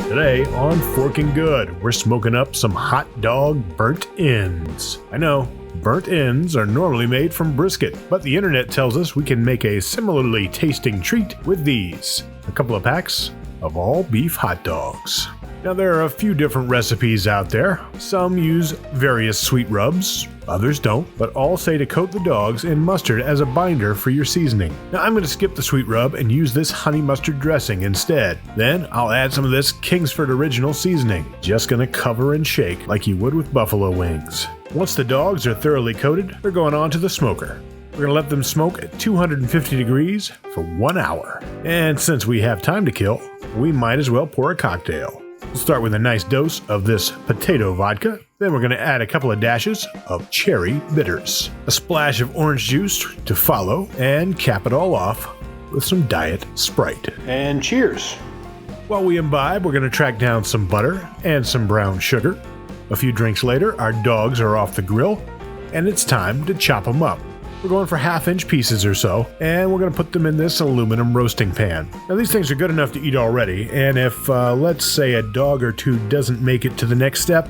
Today on Forking Good, we're smoking up some hot dog burnt ends. I know, burnt ends are normally made from brisket, but the internet tells us we can make a similarly tasting treat with these. A couple of packs of all beef hot dogs. Now there are a few different recipes out there. Some use various sweet rubs, others don't, but all say to coat the dogs in mustard as a binder for your seasoning. Now I'm going to skip the sweet rub and use this honey mustard dressing instead. Then I'll add some of this Kingsford Original seasoning. Just going to cover and shake like you would with buffalo wings. Once the dogs are thoroughly coated, they're going on to the smoker. We're going to let them smoke at 250 degrees for 1 hour. And since we have time to kill, we might as well pour a cocktail. We'll start with a nice dose of this potato vodka. Then we're going to add a couple of dashes of cherry bitters, a splash of orange juice to follow, and cap it all off with some Diet Sprite. And cheers! While we imbibe, we're going to track down some butter and some brown sugar. A few drinks later, our dogs are off the grill, and it's time to chop them up. We're going for half-inch pieces or so, and we're going to put them in this aluminum roasting pan. Now these things are good enough to eat already, and if, let's say, a dog or two doesn't make it to the next step,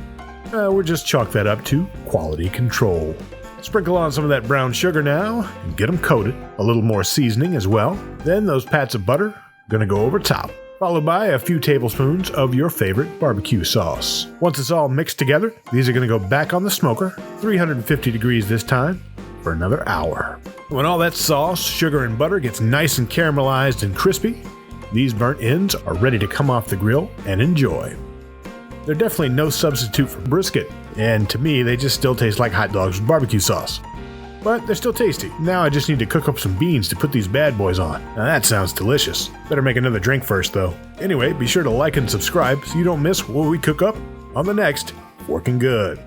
we'll just chalk that up to quality control. Sprinkle on some of that brown sugar now, and get them coated. A little more seasoning as well. Then those pats of butter are going to go over top, followed by a few tablespoons of your favorite barbecue sauce. Once it's all mixed together, these are going to go back on the smoker, 350 degrees this time, for another hour. When all that sauce, sugar, and butter gets nice and caramelized and crispy, these burnt ends are ready to come off the grill and enjoy. They're definitely no substitute for brisket, and to me, they just still taste like hot dogs with barbecue sauce. But they're still tasty. Now I just need to cook up some beans to put these bad boys on. Now that sounds delicious. Better make another drink first, though. Anyway, be sure to like and subscribe so you don't miss what we cook up on the next Forking Good.